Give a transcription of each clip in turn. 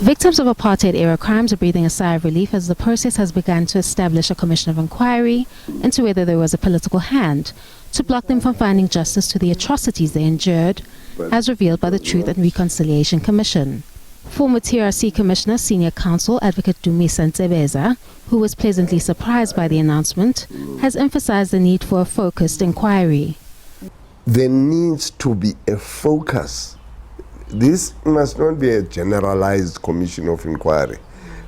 Victims of apartheid-era crimes are breathing a sigh of relief as the process has begun to establish a commission of inquiry into whether there was a political hand to block them from finding justice to the atrocities they endured, as revealed by the Truth and Reconciliation Commission. Former TRC Commissioner, Senior Counsel Advocate Dumisa Ntsebeza, who was pleasantly surprised by the announcement, has emphasized the need for a focused inquiry. There needs to be a focus. This must not be a generalized commission of inquiry.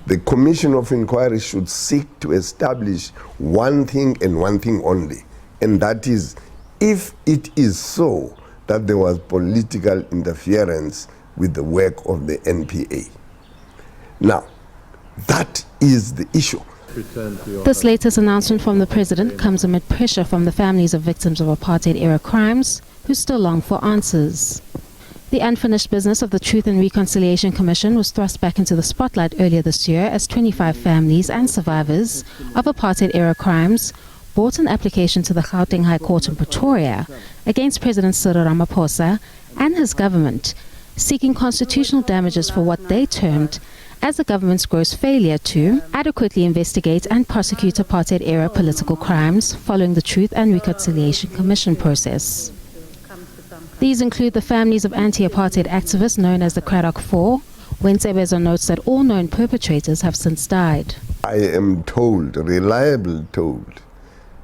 The commission of inquiry should seek to establish one thing and one thing only, and that is, if it is so that there was political interference with the work of the NPA. Now, that is the issue. This latest announcement from the President comes amid pressure from the families of victims of apartheid-era crimes who still long for answers. The unfinished business of the Truth and Reconciliation Commission was thrust back into the spotlight earlier this year as 25 families and survivors of apartheid-era crimes brought an application to the Gauteng High Court in Pretoria against President Cyril Ramaphosa and his government, seeking constitutional damages for what they termed as the government's gross failure to adequately investigate and prosecute apartheid-era political crimes following the Truth and Reconciliation Commission process. These include the families of anti-apartheid activists known as the Craddock Four, when Ntsebeza notes that all known perpetrators have since died. I am told, reliably told,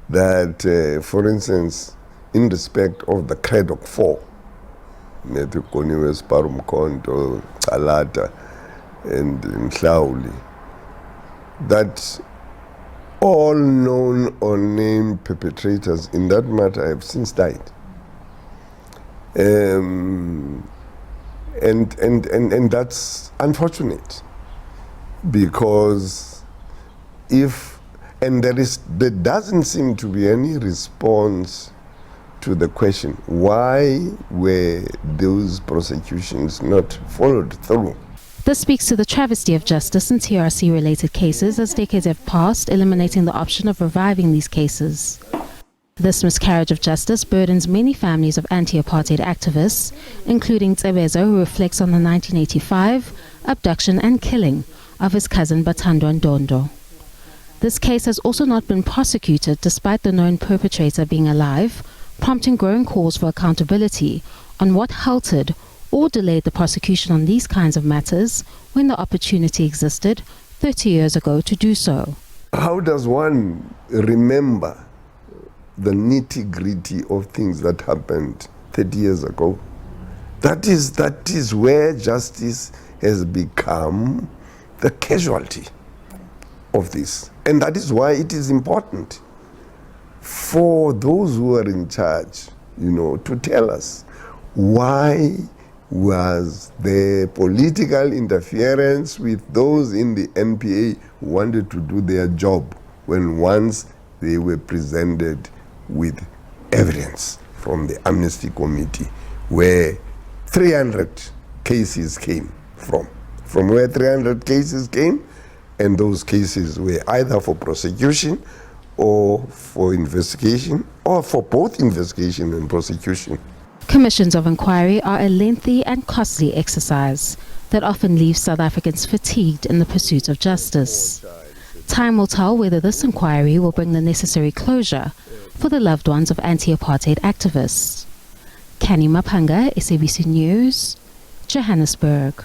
that, for instance, in respect of the Craddock Four, Metukoniwe Sparumkonto, Chalata, and Mhlauli, that all known or named perpetrators in that matter have since died. And that's unfortunate, because there doesn't seem to be any response to the question, why were those prosecutions not followed through? This speaks to the travesty of justice in TRC-related cases as decades have passed, eliminating the option of reviving these cases. This miscarriage of justice burdens many families of anti-apartheid activists, including Ntsebeza, who reflects on the 1985 abduction and killing of his cousin Bathandwa Ndondo. This case has also not been prosecuted despite the known perpetrator being alive, prompting growing calls for accountability on what halted or delayed the prosecution on these kinds of matters when the opportunity existed 30 years ago to do so. How does one remember the nitty-gritty of things that happened 30 years ago? That is where justice has become the casualty of this. And that is why it is important for those who are in charge, to tell us, why was there political interference with those in the NPA who wanted to do their job when once they were presented with evidence from the Amnesty Committee, where 300 cases came from where 300 cases came, and those cases were either for prosecution or for investigation, or for both investigation and prosecution. Commissions of inquiry are a lengthy and costly exercise that often leaves South Africans fatigued in the pursuit of justice. Time will tell whether this inquiry will bring the necessary closure for the loved ones of anti-apartheid activists. Kani Mapanga, SABC News, Johannesburg.